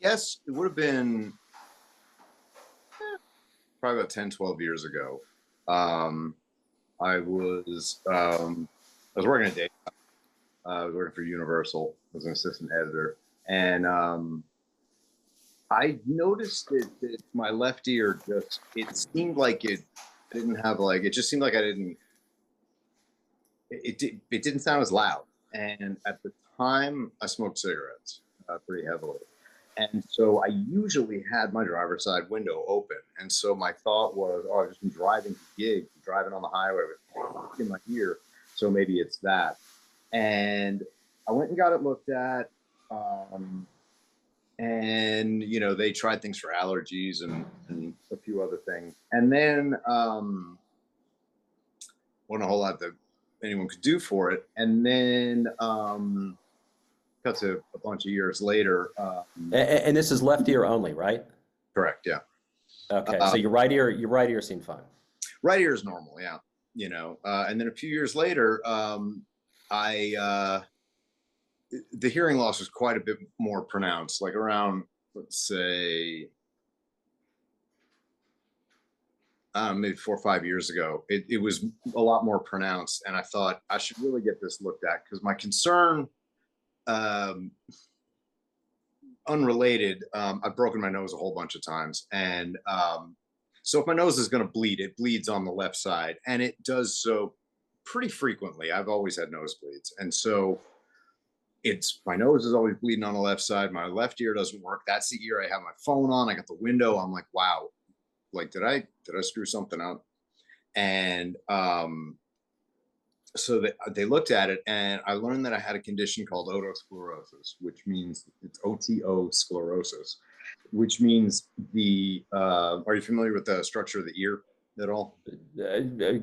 guess it would have been probably about 10, 12 years ago. Um, I was I was working at day. I was working for Universal as an assistant editor, and I noticed that my left ear just it seemed like it didn't have like it just seemed like I didn't it didn't sound as loud. And at the time, I smoked cigarettes pretty heavily. And so I usually had my driver's side window open. And so my thought was, oh, I've just been driving to gigs, driving on the highway with in my ear. So maybe it's that. And I went and got it looked at. Um, and, they tried things for allergies and a few other things. And then wasn't a whole lot that anyone could do for it. And then cut to a bunch of years later. And this is left ear only, right? Correct, yeah. Okay, so Uh, your right ear seemed fine. right ear is normal, yeah. And then a few years later, I the hearing loss was quite a bit more pronounced, like around, let's say, maybe 4 or 5 years ago. It was a lot more pronounced, and I thought I should really get this looked at because my concern, um, unrelated, I've broken my nose a whole bunch of times, and so if my nose is going to bleed, it bleeds on the left side, and it does so pretty frequently. I've always had nosebleeds, and so it's my nose is always bleeding on the left side. My left ear doesn't work. That's the ear I have my phone on. I got the window. I'm like, wow, like did I screw something up? And so they looked at it, and I learned that I had a condition called otosclerosis, which means it's OTO sclerosis, which means are you familiar with the structure of the ear at all?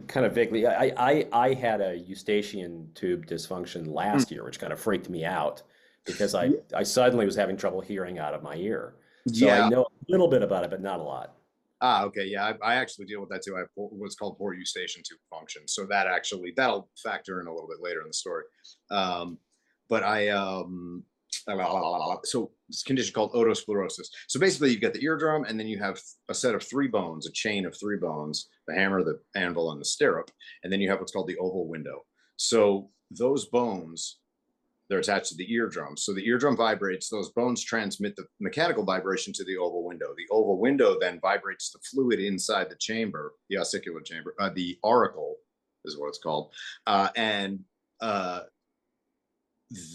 Kind of vaguely. I had a eustachian tube dysfunction Mm. last year, which kind of freaked me out because I, Yeah. I suddenly was having trouble hearing out of my ear. So I Yeah. know a little bit about it, but not a lot. Okay. Yeah. I actually deal with that too. I have what's called poor eustachian tube function. So that'll factor in a little bit later in the story. Um, but so this condition called otosclerosis. So basically, you've got the eardrum, and then you have a set of three bones, a chain of three bones: the hammer, the anvil, and the stirrup. And then you have what's called the oval window. So those bones, they're attached to the eardrum. So the eardrum vibrates, those bones transmit the mechanical vibration to the oval window. The oval window then vibrates the fluid inside the chamber, the ossicular chamber, the auricle is what it's called. And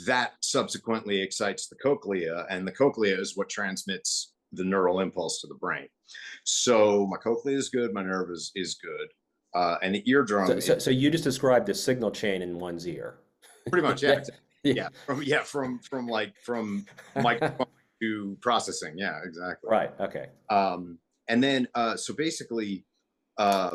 that subsequently excites the cochlea, and the cochlea is what transmits the neural impulse to the brain. So my cochlea is good, my nerve is good. And the eardrum So, is so, so you just described a signal chain in one's ear. pretty much, yeah, exactly. Yeah, From microphone to processing. Yeah, exactly. right. Okay. And then so basically, uh,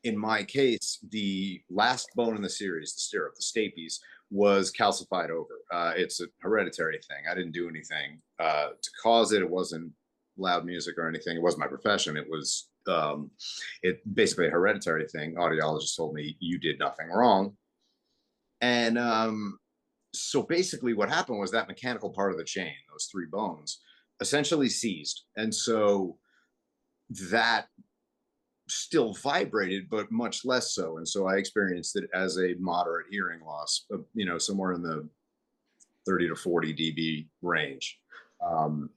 in my case, the last bone in the series, the stirrup, the stapes, was calcified over. It's a hereditary thing. I didn't do anything to cause it. It wasn't loud music or anything. It wasn't my profession. It was it basically a hereditary thing. Audiologist told me you did nothing wrong. And so basically what happened was that mechanical part of the chain, those three bones, essentially seized. And so that still vibrated, but much less so. And so I experienced it as a moderate hearing loss, somewhere in the 30 to 40 dB range. Um,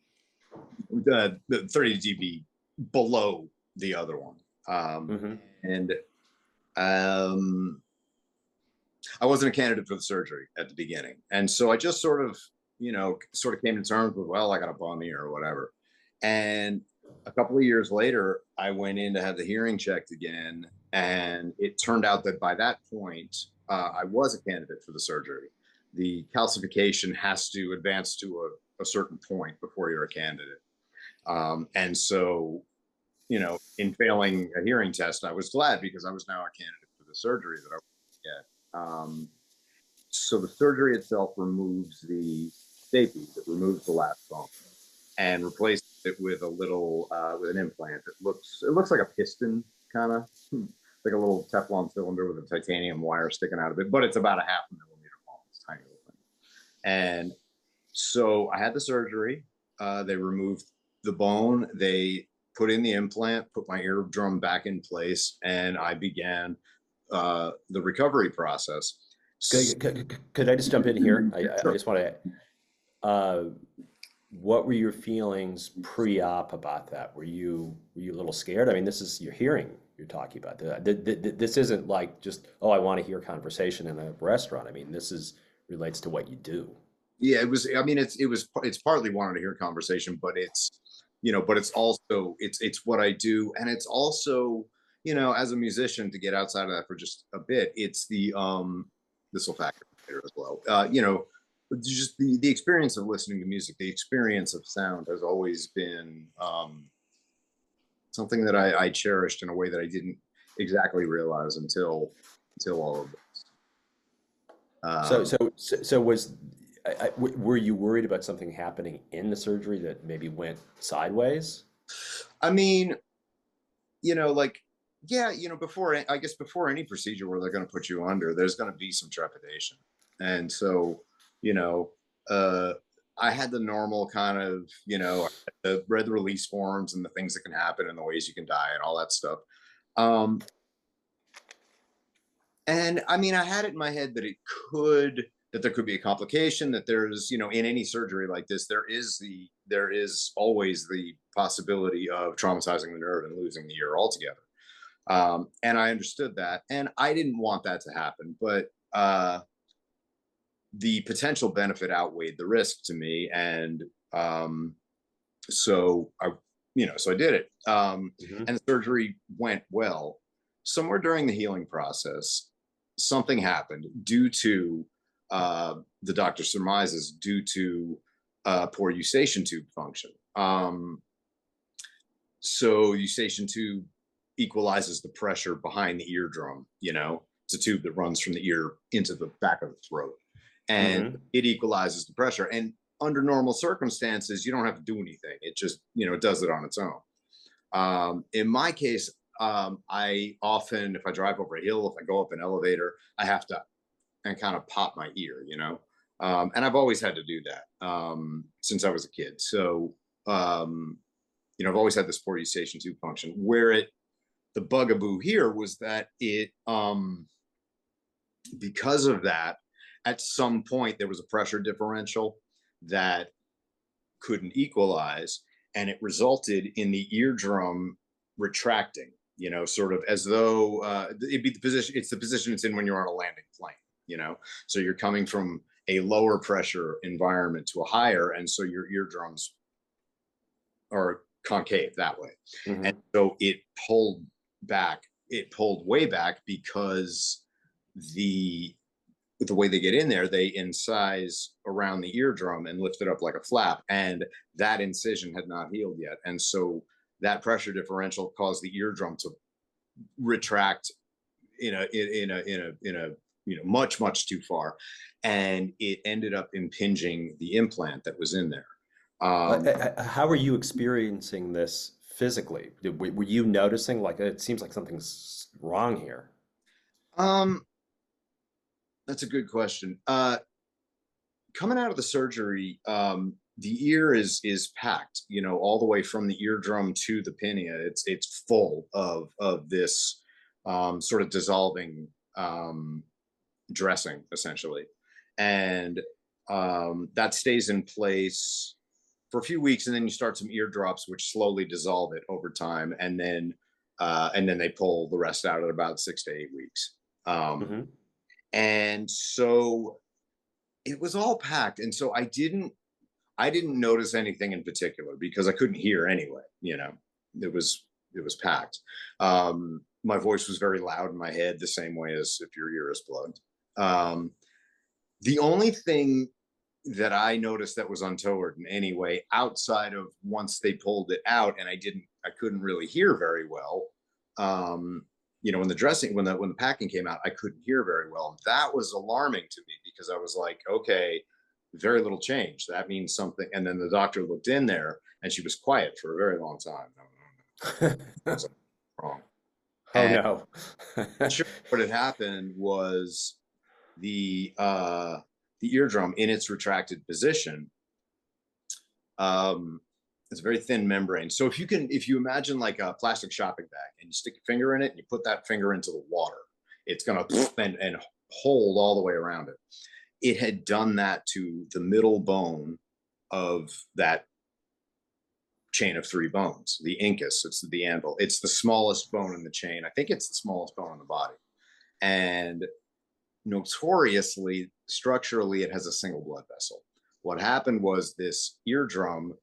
the 30 dB below the other one. Hmm. And um, I wasn't a candidate for the surgery at the beginning. And so I just sort of came to terms with, well, I got a bum ear or whatever. And a couple of years later, I went in to have the hearing checked again. And it turned out that by that point, I was a candidate for the surgery. The calcification has to advance to a certain point before you're a candidate. And so, in failing a hearing test, I was glad because I was now a candidate for the surgery that I would get. So the surgery itself removes the stapes, it removes the last bone, and replaces it with with an implant. It looks like a piston, kind of like a little Teflon cylinder with a titanium wire sticking out of it, but it's about a half a millimeter long. It's tiny little thing. And so I had the surgery. They removed the bone. They put in the implant, put my eardrum back in place, and I began the recovery process. Could I just jump in here? I just want to, what were your feelings pre-op about that? Were you a little scared? I mean, this is your hearing you're talking about. This isn't like just, oh, I want to hear conversation in a restaurant. I mean, this is relates to what you do. Yeah, it was. I mean, it's partly wanting to hear conversation, but but it's also it's what I do, and it's also as a musician to get outside of that for just a bit. It's this will factor later as well. Just the experience of listening to music, the experience of sound has always been something that I cherished in a way that I didn't exactly realize until all of this. So, Um, so, so was, were you worried about something happening in the surgery that maybe went sideways? I mean, like, yeah, I guess before any procedure where they're going to put you under, there's going to be some trepidation. And so, you know, uh, I had the normal kind of, I read the release forms and the things that can happen and the ways you can die and all that stuff. Um, and I mean, I had it in my head that that there could be a complication, that there's, in any surgery like this, there is always the possibility of traumatizing the nerve and losing the ear altogether. And I understood that, and I didn't want that to happen, but the potential benefit outweighed the risk to me, and so I did it, Hmm. and the surgery went well. Somewhere during the healing process, something happened due to the doctor surmises due to poor eustachian tube function. So eustachian tube equalizes the pressure behind the eardrum. It's a tube that runs from the ear into the back of the throat, and Hmm. it equalizes the pressure. And under normal circumstances, you don't have to do anything. It just, it does it on its own. In my case, I often, if I drive over a hill, if I go up an elevator, I have to and kind of pop my ear. And I've always had to do that since I was a kid. So, I've always had this poor eustachian tube function. The bugaboo here was that because of that, at some point there was a pressure differential that couldn't equalize, and it resulted in the eardrum retracting. Sort of as though it'd be the position. It's the position it's in when you're on a landing plane. So you're coming from a lower pressure environment to a higher, and so your eardrums are concave that way. And Hmm. so it pulled way back because the the way they get in there, they incise around the eardrum and lift it up like a flap, and that incision had not healed yet, and so that pressure differential caused the eardrum to retract in a much too far, and it ended up impinging the implant that was in there. Um, How are you experiencing this physically? Were you noticing like it seems like something's wrong here? um, that's a good question. Coming out of the surgery, the ear is packed, all the way from the eardrum to the pinea. It's full of this sort of dissolving dressing, essentially, and that stays in place for a few weeks, and then you start some eardrops, which slowly dissolve it over time, and then they pull the rest out at about 6 to 8 weeks. Um, Hmm. and so it was all packed, and so I didn't notice anything in particular because I couldn't hear anyway. It was packed. My voice was very loud in my head, the same way as if your ear is plugged. Um, the only thing that I noticed that was untoward in any way, outside of once they pulled it out and I couldn't really hear very well. Um, when the packing came out, I couldn't hear very well. That was alarming to me because I was like, okay, very little change. That means something. And then the doctor looked in there and she was quiet for a very long time. No, no, no, something's wrong. Oh And no. sure, what had happened was the uh, the eardrum in its retracted position Um, it's a very thin membrane. So if you imagine like a plastic shopping bag and you stick your finger in it and you put that finger into the water, it's going to and hold all the way around it. It had done that to the middle bone of that chain of three bones, the incus. It's the anvil. It's the smallest bone in the chain. I think it's the smallest bone in the body. And notoriously, structurally, it has a single blood vessel. What happened was this eardrum,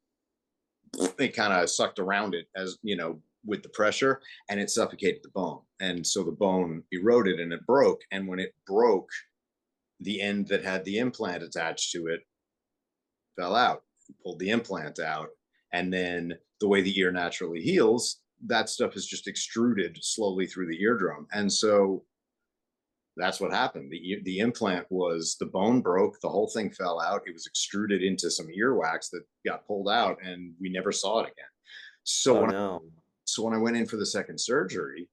it kind of sucked around it, as you know, with the pressure, and it suffocated the bone. And so the bone eroded and it broke. And when it broke, the end that had the implant attached to it fell out. Pulled the implant out, and then the way the ear naturally heals, that stuff is just extruded slowly through the eardrum. And so that's what happened. The implant was, the bone broke, the whole thing fell out. It was extruded into some earwax that got pulled out, and we never saw it again. So Oh when no. I went in for the second surgery,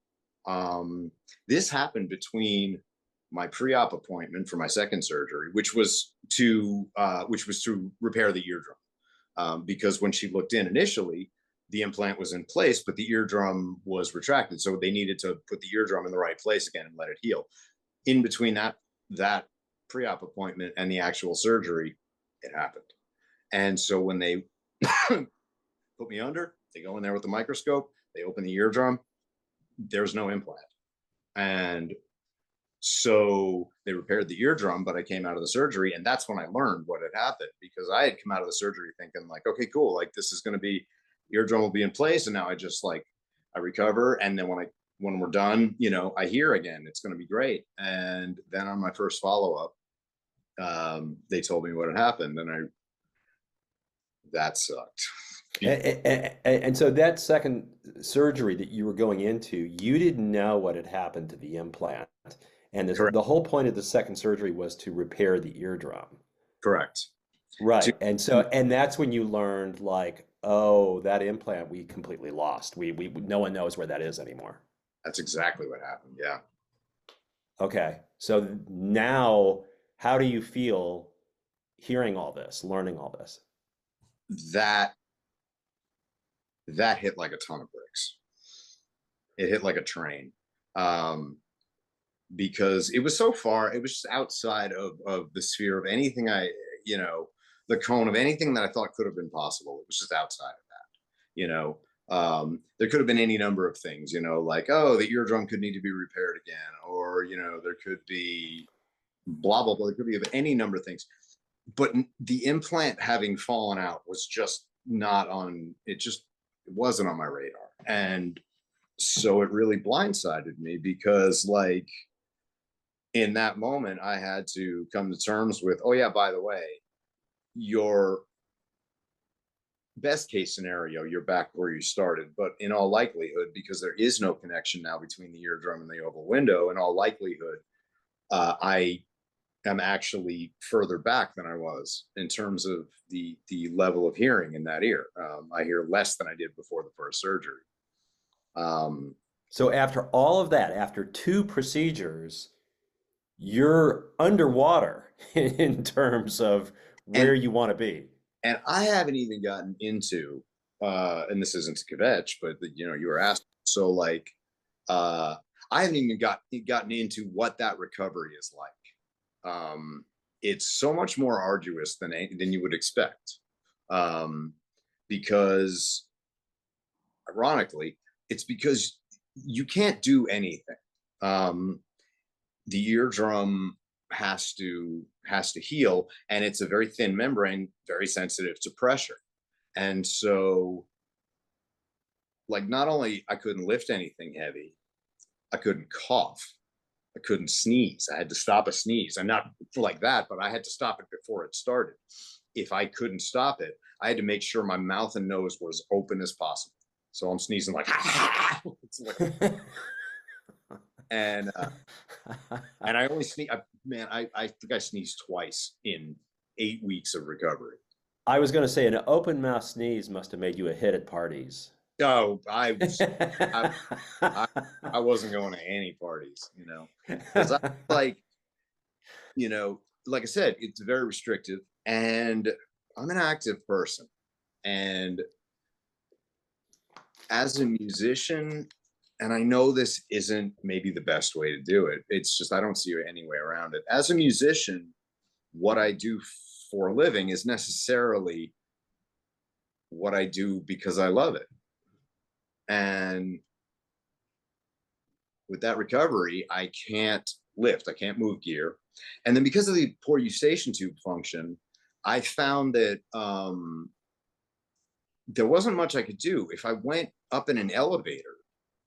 this happened between my pre-op appointment for my second surgery, which was to repair the eardrum. Because when she looked in initially, the implant was in place, but the eardrum was retracted. So they needed to put the eardrum in the right place again and let it heal. In between that pre-op appointment and the actual surgery, it happened. And so when they put me under, they go in there with the microscope, they open the eardrum, there's no implant. And so they repaired the eardrum, but I came out of the surgery, and that's when I learned what had happened, because I had come out of the surgery thinking like, okay, cool, like this is going to be, eardrum will be in place, and now I just like I recover, and then when we're done, you know, I hear again. It's going to be great. And then on my first follow up, they told me what had happened, and that sucked. And so that second surgery that you were going into, you didn't know what had happened to the implant. And Correct. the whole point of the second surgery was to repair the eardrum. Correct. Right. And so, and that's when you learned like, oh, that implant we completely lost. No one knows where that is anymore. That's exactly what happened. Yeah. Okay. So now, how do you feel hearing all this, learning all this? That that hit like a ton of bricks. It hit like a train. Um, because it was so far, it was just outside of the sphere of anything you know, the cone of anything that I thought could have been possible. It was just outside of that, you know. There could have been any number of things, you know, like, oh, the eardrum could need to be repaired again, or, you know, there could be blah, blah, blah. There could be any number of things. But the implant having fallen out was just not on, it wasn't on my radar. And so it really blindsided me, because like, in that moment, I had to come to terms with, oh yeah, by the way, your best case scenario, you're back where you started. But in all likelihood, because there is no connection now between the eardrum and the oval window, in all likelihood, I am actually further back than I was in terms of the level of hearing in that ear. I hear less than I did before the first surgery. Um, So after all of that, after two procedures, you're underwater in terms of where and you want to be. and I haven't even gotten into, and this isn't to kvetch, but you know, you were asked. So like, uh, I haven't even gotten into what that recovery is like. It's so much more arduous than you would expect, um, because ironically, it's because you can't do anything. Um, the eardrum has to heal, and it's a very thin membrane, very sensitive to pressure. And so like, not only I couldn't lift anything heavy, I couldn't cough, I couldn't sneeze. I had to stop a sneeze, and not like that, but I had to stop it before it started. If I couldn't stop it, I had to make sure my mouth and nose were as open as possible. So I'm sneezing like, it's like, and I only sneeze. Man, I think I sneezed twice in 8 weeks of recovery. I was going to say an open mouth sneeze must have made you a hit at parties. Oh, I, I, I wasn't going to any parties, you know, because I like, you know, like I said, it's very restrictive, and I'm an active person. And as a musician, and I know this isn't maybe the best way to do it, it's just I don't see any way around it. As a musician, what I do for a living is necessarily what I do because I love it. And with that recovery, I can't lift, I can't move gear. And then because of the poor eustachian tube function, I found that there wasn't much I could do. If I went up in an elevator,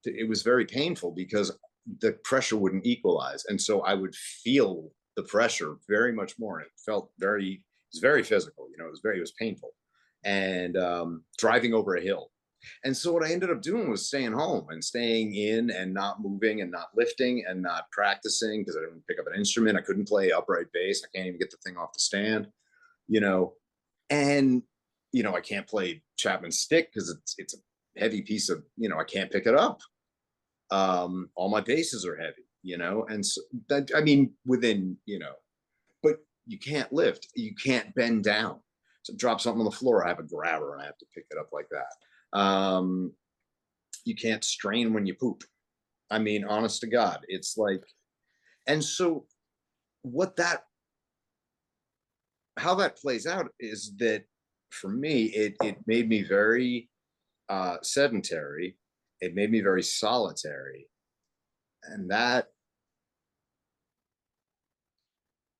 it was very painful because the pressure wouldn't equalize. And so I would feel the pressure very much more. And it felt very, it was very physical, you know, it was painful. And driving over a hill. And so what I ended up doing was staying home and staying in and not moving and not lifting and not practicing because I didn't pick up an instrument. I couldn't play upright bass. I can't even get the thing off the stand, you know, and, you know, I can't play Chapman's stick because it's a heavy piece of, you know, I can't pick it up. All my basses are heavy, you know, and so that, I mean, within, you know, but you can't lift, you can't bend down. So drop something on the floor, I have a grabber and I have to pick it up like that. You can't strain when you poop. I mean, honest to God, it's like, and so what that, how that plays out is that for me, it made me very sedentary. It made me very solitary. And that,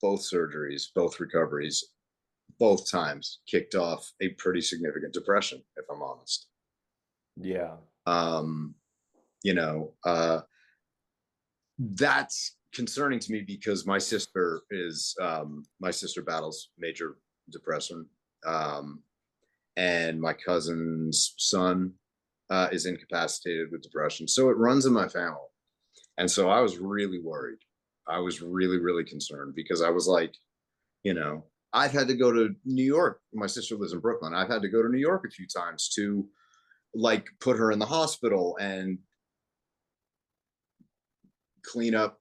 both surgeries, both recoveries, both times kicked off a pretty significant depression, if I'm honest. Yeah. You know, that's concerning to me because my sister battles major depression. And my cousin's son is incapacitated with depression. So it runs in my family. And so I was really worried. I was really, really concerned because I was like, you know, I've had to go to New York. My sister lives in Brooklyn. I've had to go to New York a few times to like put her in the hospital and clean up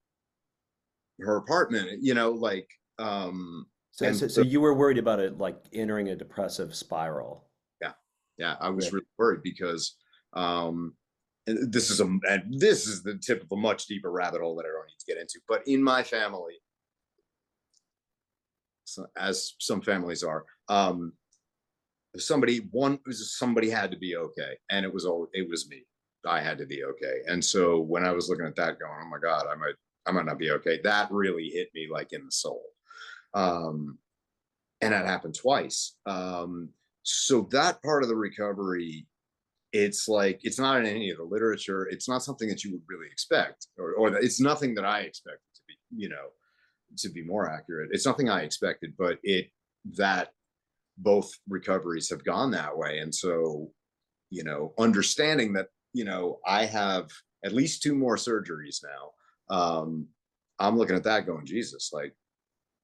her apartment, you know, like, So you were worried about it like entering a depressive spiral. yeah, yeah, I was Really? really worried because, and this is the tip of a much deeper rabbit hole that I don't need to get into, but in my family, so, as some families are, somebody had to be okay, and it was me. I had to be okay, and so when I was looking at that, going, "Oh my God, I might not be okay," that really hit me like in the soul, and that happened twice. So that part of the recovery, it's like it's not in any of the literature. It's not something that you would really expect, or it's nothing that I expected to be, you know, to be more accurate. It's nothing I expected, but that both recoveries have gone that way. And so, you know, understanding that, you know, I have at least two more surgeries now. I'm looking at that going, Jesus, like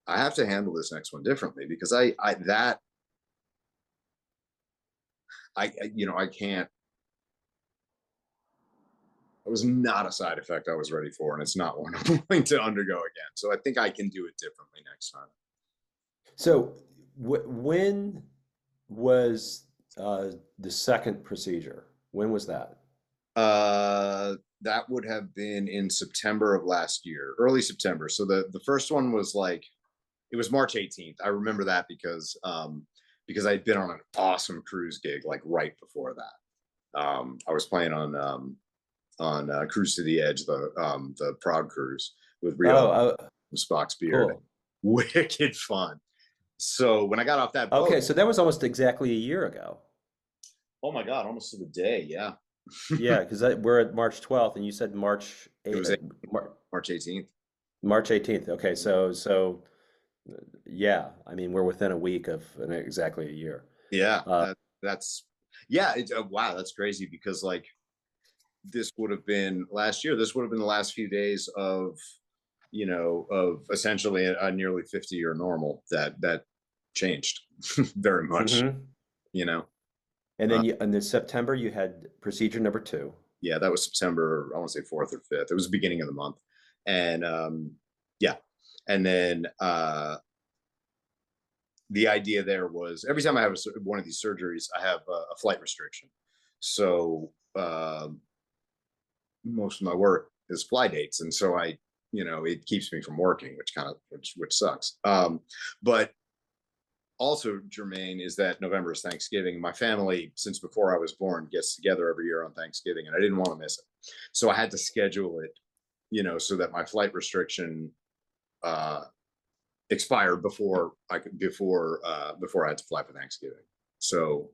I have to handle this next one differently because you know, I can't, it was not a side effect I was ready for, and it's not one I'm going to undergo again. So I think I can do it differently next time. So when was the second procedure? When was that? That would have been in September of last year, early September. So the first one was like it was March 18th. I remember that because I'd been on an awesome cruise gig like right before that. I was playing on Cruise to the Edge, the Prague cruise with Rio Oh, Spock's beard. cool. Wicked fun. So when I got off that boat, Okay, so that was almost exactly a year ago. oh my God, almost to the day. Yeah. Yeah, because we're at March 12th, and you said March It 8, was March 18th. March 18th. Okay, so yeah, I mean we're within a week of exactly a year. Yeah. Uh, That's, yeah. Wow. That's crazy because like this would have been last year. This would have been the last few days of, you know, of essentially a nearly 50-year normal that changed very much, mhm. you know. And Uh, then in the September you had procedure number two. yeah, that was September, I want to say 4th or 5th. It was the beginning of the month. And yeah. And then the idea there was every time I have one of these surgeries, I have a flight restriction. So most of my work is fly dates, and so it keeps me from working, which sucks. But also, Jermaine, is that November is Thanksgiving. My family, since before I was born, gets together every year on Thanksgiving, and I didn't want to miss it, so I had to schedule it, so that my flight restriction uh, expired before I had to fly for Thanksgiving. So,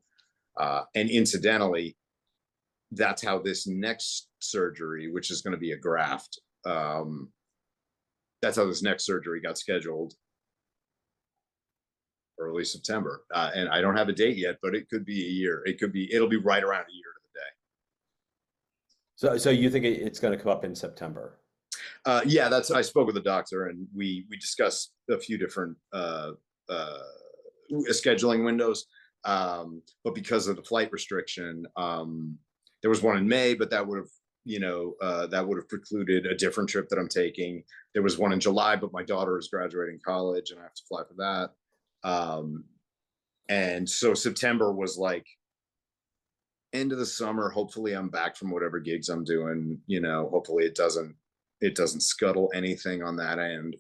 and incidentally, that's how this next surgery, which is going to be a graft, that's how this next surgery got scheduled early September. And I don't have a date yet, but it could be a year. It'll be right around a year to the So you think it's going to come up in September? day. I spoke with the doctor, and we discussed a few different scheduling windows. But because of the flight restriction, there was one in May, but that would have precluded a different trip that I'm taking. There was one in July, but my daughter is graduating college, and I have to fly for that. And so September was like end of the summer. Hopefully I'm back from whatever gigs I'm doing, hopefully it doesn't scuttle anything on that end.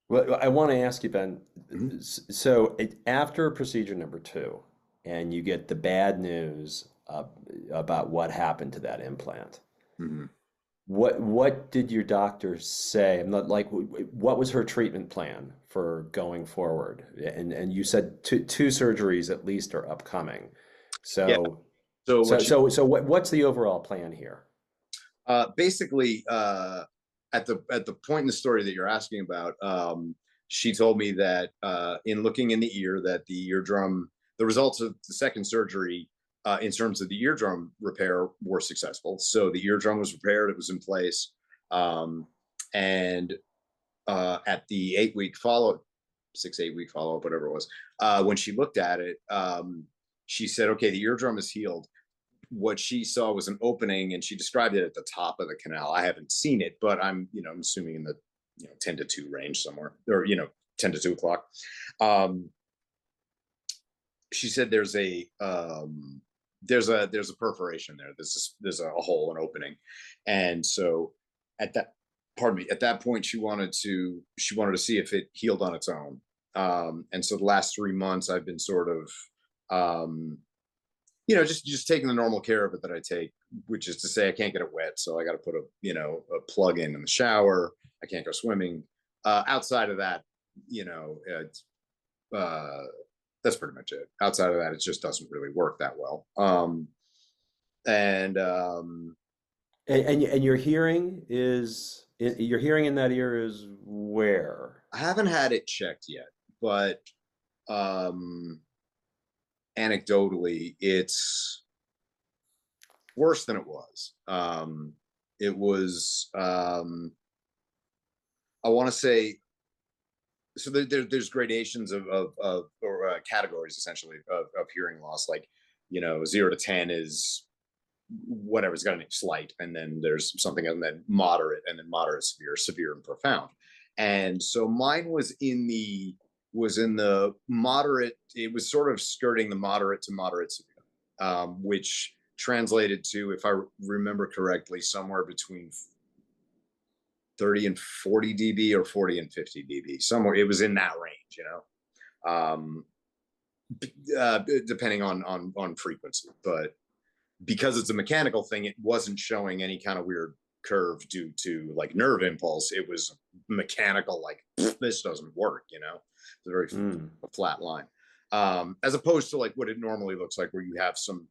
Well, I want to ask you, Ben. Mhm. So after procedure number two, and you get the bad news about what happened to that implant, Mhm. what did your doctor say? I'm not like, what was her treatment plan for going forward? And you said two surgeries at least are upcoming. Yeah. So So so what she so so what's the overall plan here? basically at the point in the story that you're asking about, she told me that in looking in the ear, that the results of the second surgery in terms of the eardrum repair were successful. So the eardrum was repaired; it was in place, and at the 8 week follow, 6 8 week follow up, whatever it was, when she looked at it, she said, "Okay, the eardrum is healed." What she saw was an opening, and she described it at the top of the canal. I haven't seen it, but I'm assuming in the 10 to 2 range somewhere, or 10 to 2 o'clock. Um, she said there's a perforation there. There's a hole, an opening, and so at that pardon me, at that point she wanted to see if it healed on its own. And so the last 3 months I've been sort of um, just taking the normal care of it that I take, which is to say I can't get it wet, so I got to put a plug in the shower. I can't go swimming. Outside of that, it's, uh, that's pretty much it. Outside of that, it just doesn't really work that well. And And your hearing in that ear is where? I haven't had it checked yet, but um, anecdotally, it's worse than it was. It was, I want to say, so there's gradations of or categories essentially of hearing loss. Like, 0 to 10 is whatever's got a slight, and then there's something, and then moderate, and then moderate, severe, severe, and profound. And so mine was in the moderate. It was sort of skirting the moderate to moderate severe, which translated to, if I remember correctly, somewhere between 30 and 40 dB, or 40 and 50 dB. Somewhere it was in that range. Um, Depending on frequency, but because it's a mechanical thing, it wasn't showing any kind of weird curve due to like nerve impulse. It was mechanical, like this doesn't work. It's a very Mm. flat line, as opposed to like what it normally looks like, where you have some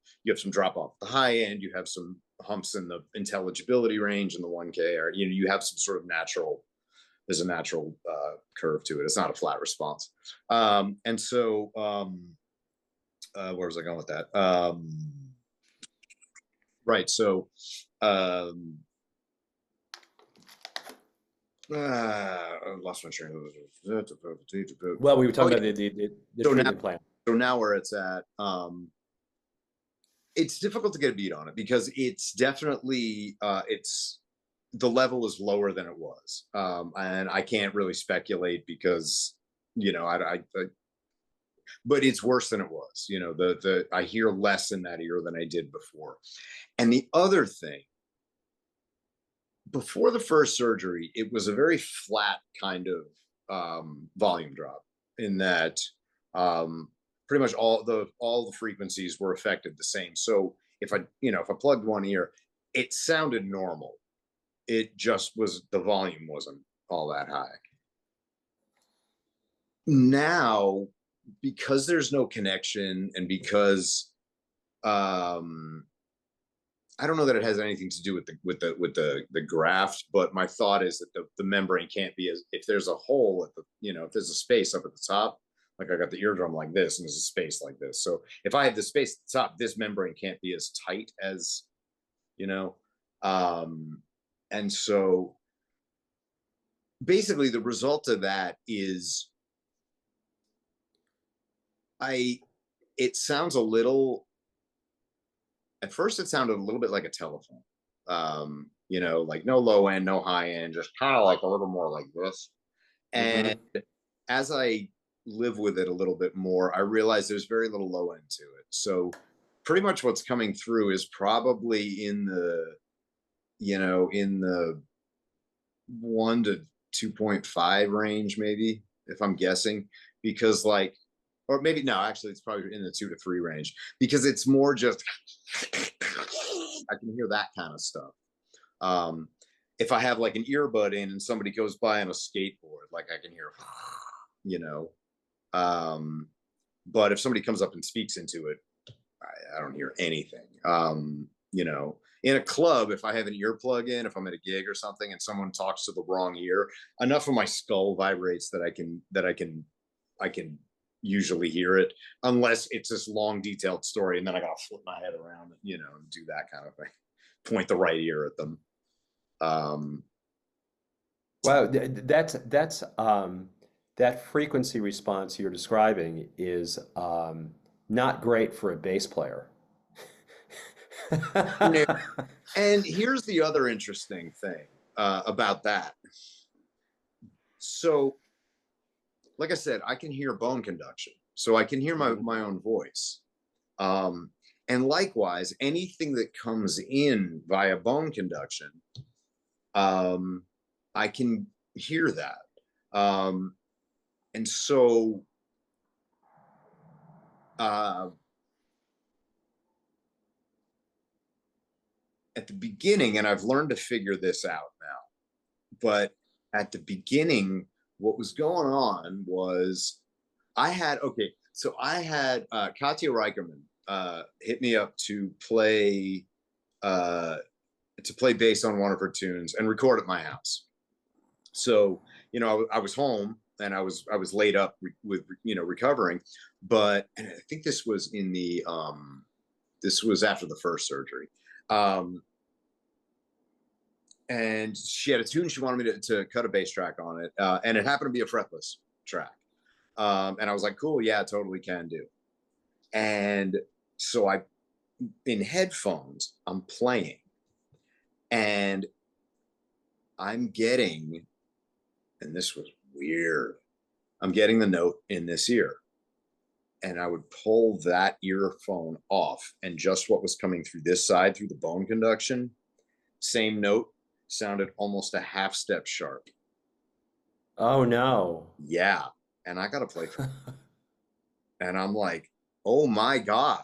drop off the high end, you have some humps in the intelligibility range in the 1K, or you have some sort of natural. There's a natural curve to it. It's not a flat response. And so, where was I going with that? Right. So, um, I lost my train of. Well, we were Oh talking about yeah. the So now, treatment plan. where it's at, it's difficult to get a beat on it, because it's definitely it's the level is lower than it was, and I can't really speculate, because but it's worse than it was. I hear less in that ear than I did before. And the other thing, before the first surgery, it was a very flat kind of volume drop, in that pretty much all the frequencies were affected the same. So if I plugged one ear, it sounded normal. It just was, the volume wasn't all that high. Now, because there's no connection, and because I don't know that it has anything to do with the graft, but my thought is that the membrane can't be as, if there's a hole at the, if there's a space up at the top, like I got the eardrum like this and there's a space like this. So if I have the space at the top, this membrane can't be as tight as, and so basically the result of that is it sounds a little, at first it sounded a little bit like a telephone, like no low end, no high end, just kind of like a little more like this. And as I live with it a little bit more, I realize there's very little low end to it. So pretty much what's coming through is probably in the 1 to 2.5 range, maybe, if I'm guessing, because or maybe no, actually it's probably in the 2 to 3 range, because it's more just I can hear that kind of stuff. If I have like an earbud in and somebody goes by on a skateboard, like I can hear, but if somebody comes up and speaks into it, I don't hear anything. In a club, if I have an earplug in, if I'm at a gig or something and someone talks to the wrong ear, enough of my skull vibrates that I can usually hear it, unless it's this long detailed story and then I gotta flip my head around and and do that kind of thing, point the right ear at them. Wow, that frequency response you're describing is not great for a bass player. And here's the other interesting thing about that. So like I said, I can hear bone conduction, so I can hear my own voice. And likewise, anything that comes in via bone conduction, I can hear that. And so at the beginning, and I've learned to figure this out now, but at the beginning, what was going on was I had Katya Reicherman hit me up to play bass on one of her tunes and record at my house. So I was home and I was laid up with recovering, and I think this was this was after the first surgery. And she had a tune she wanted me to cut a bass track on it, and it happened to be a fretless track. And I was like, cool, yeah, totally can do. And so in headphones, I'm playing, and I'm getting, and this was weird, I'm getting the note in this ear. And I would pull that earphone off, and just what was coming through this side, through the bone conduction, same note, sounded almost a half step sharp. Oh no. Yeah. And I got to play. And I'm like, oh my God,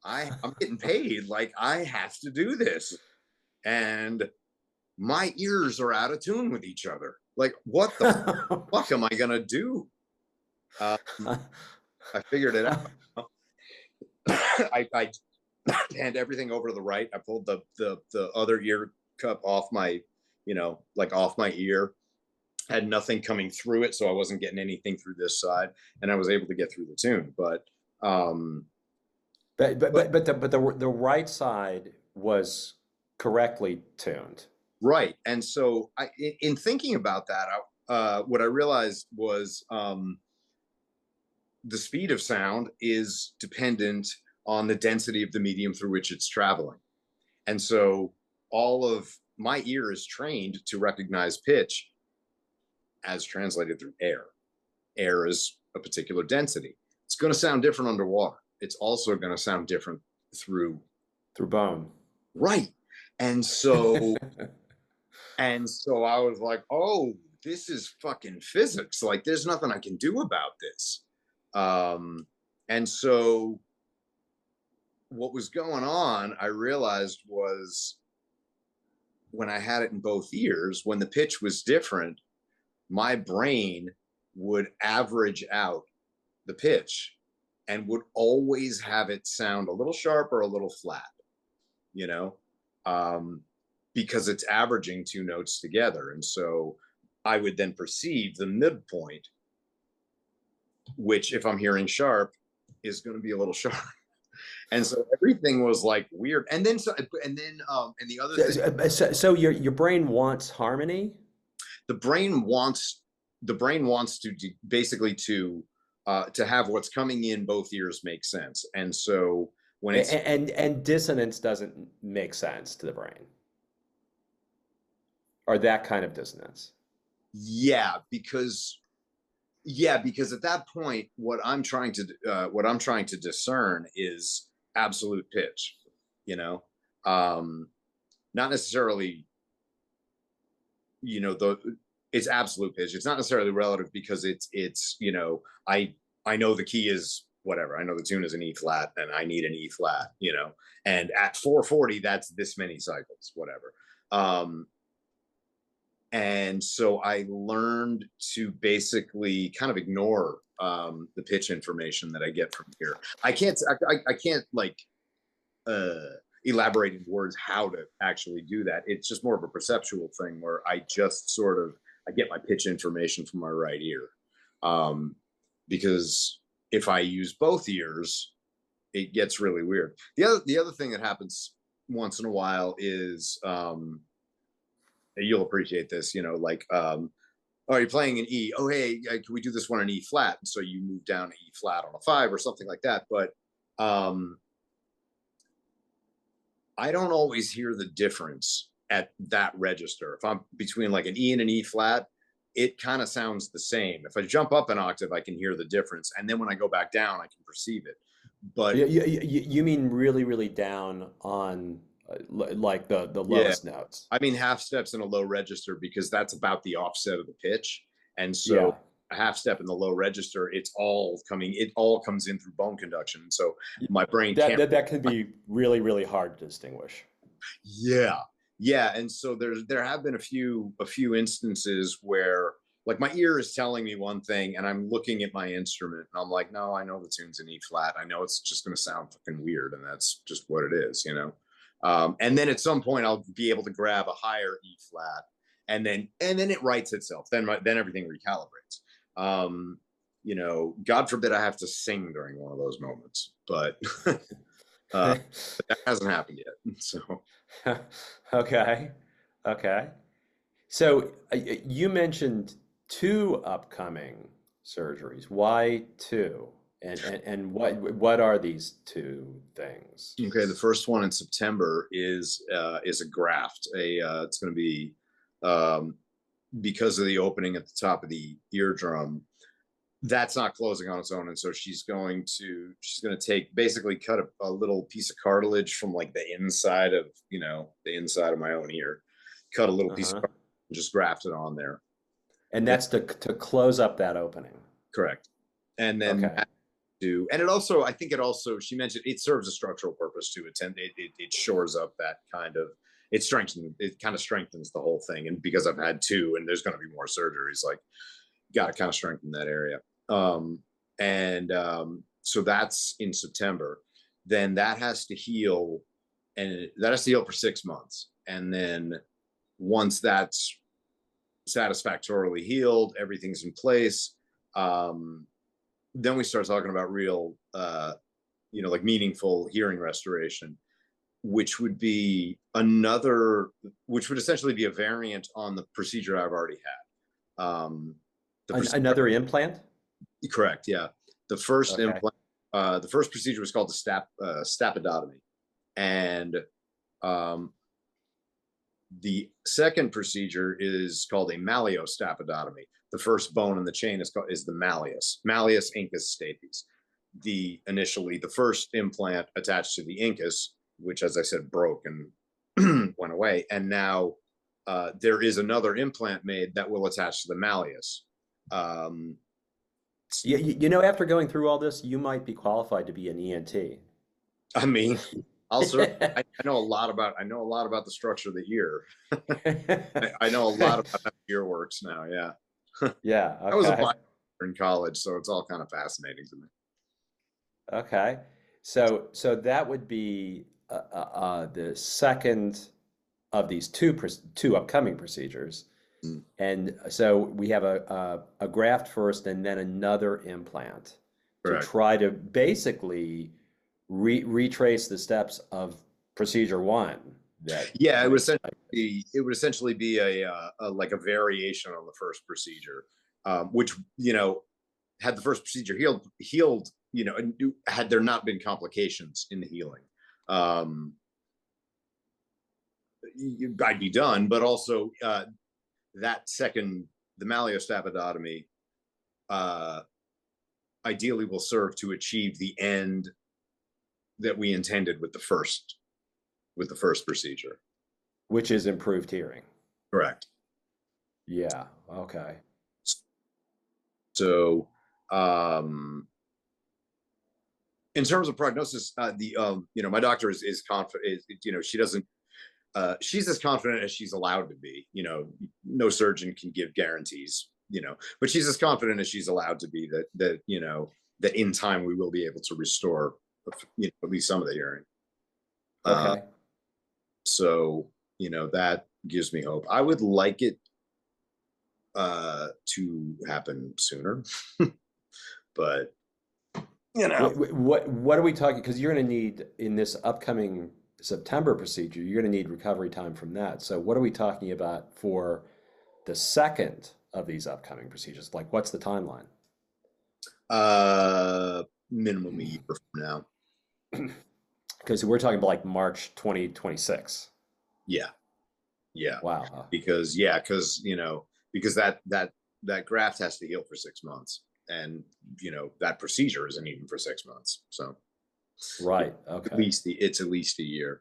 I'm getting paid. Like, I have to do this. And my ears are out of tune with each other. Like, what the fuck am I going to do? I figured it out. I panned everything over to the right. I pulled the other ear cup off my, off my ear. Had nothing coming through it, so I wasn't getting anything through this side, and I was able to get through the tune. But the right side was correctly tuned. Right, and so in thinking about that, what I realized was the speed of sound is dependent on the density of the medium through which it's traveling, and so all of my ear is trained to recognize pitch as translated through air. air is a particular density. It's going to sound different underwater. It's also going to sound different through bone. Right. And so I was like, oh, this is fucking physics. Like, there's nothing I can do about this. And so what was going on, I realized, was when I had it in both ears, when the pitch was different, my brain would average out the pitch and would always have it sound a little sharp or a little flat, you know, because it's averaging two notes together. And so I would then perceive the midpoint, which, if I'm hearing sharp, is going to be a little sharp. And so everything was like weird. And then and the other thing. So your brain wants harmony. The brain wants to basically to have what's coming in both ears make sense. And so when it's and dissonance doesn't make sense to the brain, or that kind of dissonance. Because at that point, what I'm trying to discern is absolute pitch, you know, not necessarily, you know, it's absolute pitch. It's not necessarily relative, because it's, you know, I know the key is whatever. I know the tune is an E flat and I need an E flat, you know, and at 440, that's this many cycles, whatever. And so I learned to basically kind of ignore the pitch information that I get from here. I can't like elaborate in words how to actually do that. It's just more of a perceptual thing where I just sort of, I get my pitch information from my right ear. Because if I use both ears, it gets really weird. The other thing that happens once in a while is, you'll appreciate this, you know, like, oh, you're playing an E. Oh, hey, can we do this one in E flat? And so you move down to E flat on a 5 or something like that. But I don't always hear the difference at that register. If I'm between like an E and an E flat, it kind of sounds the same. If I jump up an octave, I can hear the difference. And then when I go back down, I can perceive it. But you mean really, really down on like the lowest notes? I mean half steps in a low register, because that's about the offset of the pitch. And so a half step in the low register, it all comes in through bone conduction. So my brain that can be really, really hard to distinguish. Yeah. And so there have been a few instances where, like, my ear is telling me one thing and I'm looking at my instrument and I'm like, no, I know the tune's in E flat. I know it's just going to sound fucking weird, and that's just what it is, you know? And then at some point I'll be able to grab a higher E flat, and then it writes itself. Then everything recalibrates. You know, God forbid I have to sing during one of those moments, but that hasn't happened yet. So okay. So you mentioned 2 upcoming surgeries. Why 2? And what are these 2 things? Okay, the first one in September is a graft. It's going to be, because of the opening at the top of the eardrum, that's not closing on its own, and so she's going to basically cut a little piece of cartilage from like the inside of my own ear, cut a little piece of cartilage and just graft it on there. And that's to close up that opening. Correct. And then and it also, I think she mentioned, it serves a structural purpose to it shores up that kind of, it kind of strengthens the whole thing. And because I've had 2 and there's going to be more surgeries, like, got to kind of strengthen that area. So that's in September. Then that has to heal, and that has to heal for 6 months. And then once that's satisfactorily healed, everything's in place, then we start talking about real, like meaningful hearing restoration, which would essentially be a variant on the procedure I've already had. Another implant? Correct. Yeah. The first implant, the first procedure was called the stapedotomy. And the second procedure is called a malleostapedotomy. the first bone in the chain is the malleus incus stapes. The first implant attached to the incus, which, as I said, broke and went away, and now there is another implant made that will attach to the malleus. You know, after going through all this, you might be qualified to be an ENT. I mean, I know a lot about the structure of the ear. I know a lot about how the ear works now. Yeah. Yeah, I was a okay. biologist in college, so it's all kind of fascinating to me. Okay. So that would be the second of these two upcoming procedures. Mm, And so we have a graft first and then another implant to correct. try to basically retrace the steps of procedure one that Yeah, went. it would essentially be a like a variation on the first procedure, which had the first procedure healed, had there not been complications in the healing, um, I'd be done. But also that second, the malleostapedotomy, uh, ideally will serve to achieve the end that we intended with the first procedure. Which is improved hearing. Correct. Yeah, okay. So, in terms of prognosis, my doctor is confident. She doesn't. She's as confident as she's allowed to be. No surgeon can give guarantees. But she's as confident as she's allowed to be that in time we will be able to restore at least some of the hearing. Okay. So that gives me hope. I would like it to happen sooner, but What are we talking? Because you're going to need in this upcoming September procedure, you're going to need recovery time from that. So what are we talking about for the second of these upcoming procedures? Like, what's the timeline? Minimum a year from now. Because we're talking about like March 2026. Yeah. Wow. Because that graft has to heal for 6 months, and that procedure isn't even for 6 months. So Right. Okay. it's at least a year.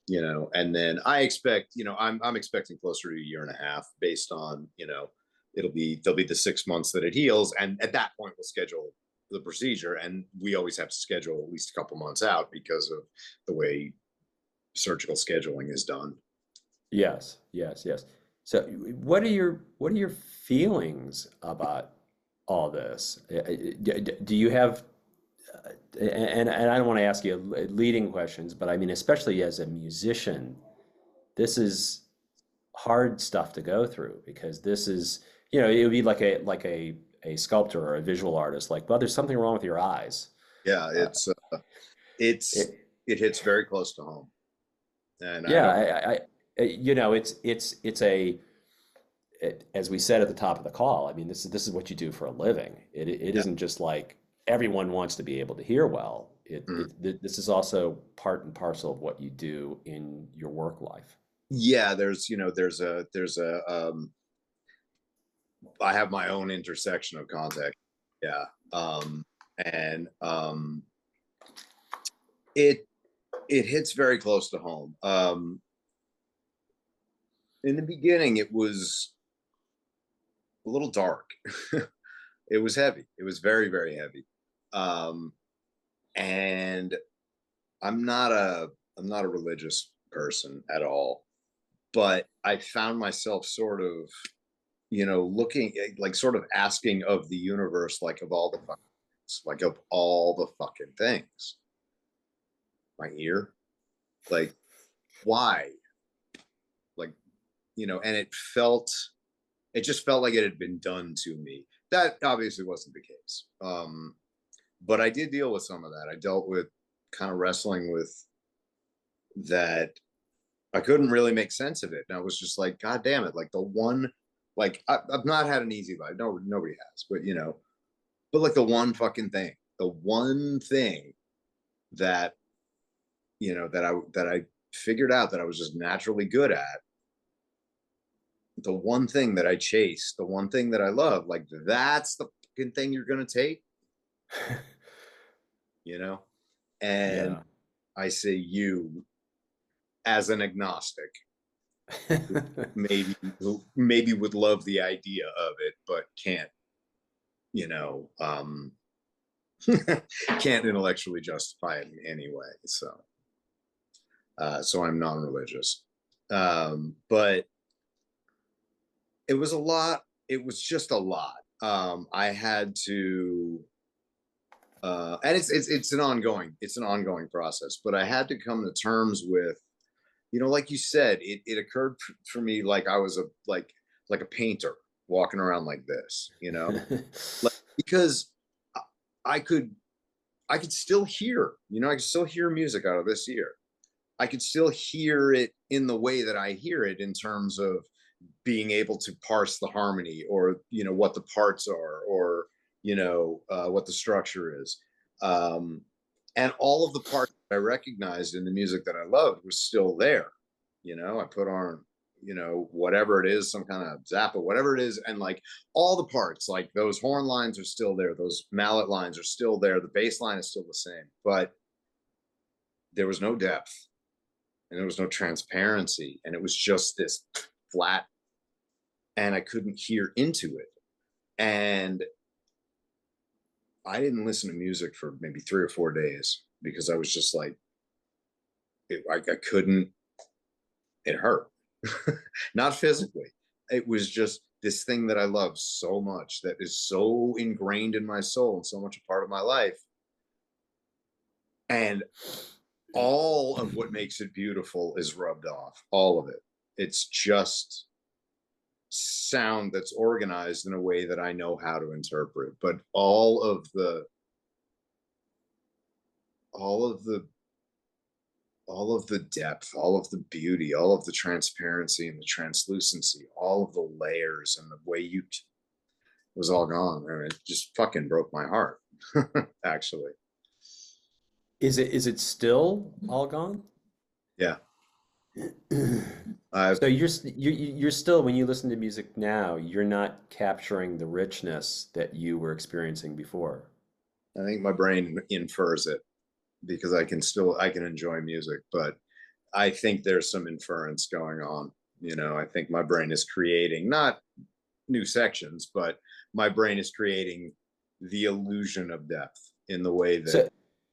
And then I expect, I'm expecting closer to a year and a half, based on there'll be the 6 months that it heals, and at that point we'll schedule the procedure, and we always have to schedule at least a couple months out because of the way surgical scheduling is done. Yes. So what are your feelings about all this? Do you have, and I don't want to ask you leading questions, but I mean, especially as a musician, this is hard stuff to go through because this is, it would be like a sculptor or a visual artist, like, well, there's something wrong with your eyes. Yeah, Uh, it's it, it hits very close to home, and I yeah, don't. as we said at the top of the call, I mean, this is what you do for a living. It Yeah. isn't just like everyone wants to be able to hear well. Mhm. This is also part and parcel of what you do in your work life. Yeah, I have my own intersection of contact. Yeah. And it hits very close to home. In the beginning, it was a little dark. It was heavy. It was very, very heavy. Um, and I'm not a religious person at all, but I found myself sort of, looking like, sort of asking of the universe, like, of all the fucking things, my ear, like, why? Like, and it just felt like it had been done to me. That obviously wasn't the case. But I did deal with some of that. I dealt with kind of wrestling with that. I couldn't really make sense of it. And I was just like, God damn it. Like, the one, like, I've not had an easy life. No, nobody has, but like, the one thing that, that I figured out that I was just naturally good at, the one thing that I chase, the one thing that I love, like that's the fucking thing you're gonna take, you know? And Yeah. I say you as an agnostic, maybe maybe would love the idea of it, but can't, you know, can't intellectually justify it in any way. So I'm non-religious. But it was a lot. It was just a lot. I had to, and it's an ongoing process. But I had to come to terms with, you know, like you said, it occurred for me like I was like a painter walking around like this, you know, like because I I could I could still hear, you know, I could still hear music out of this ear. I could still hear it in the way that I hear it in terms of being able to parse the harmony or, you know, what the parts are or, you know, what the structure is. Um, and all of the parts that I recognized in the music that I loved was still there. You know, I put on, you know, whatever it is, some kind of Zappa, whatever it is. And like all the parts, like those horn lines are still there. Those mallet lines are still there. The bass line is still the same, but there was no depth and there was no transparency. And it was just this flat, and I couldn't hear into it. And I didn't listen to music for maybe 3 or 4 days because I was just like, I couldn't, it hurt. Not physically. It was just this thing that I love so much that is so ingrained in my soul and so much a part of my life. And all of what makes it beautiful is rubbed off, all of it. It's just sound that's organized in a way that I know how to interpret. But all of the all of the depth, all of the beauty, all of the transparency and the translucency, all of the layers and the way you was all gone. I mean, it just fucking broke my heart, actually. Is it still all gone? Yeah. I've, So you're still, when you listen to music now, you're not capturing the richness that you were experiencing before. I think my brain infers it because I can enjoy music, but I think there's some inference going on. You know, I think my brain is creating not new sections, but my brain is creating the illusion of depth in the way that, So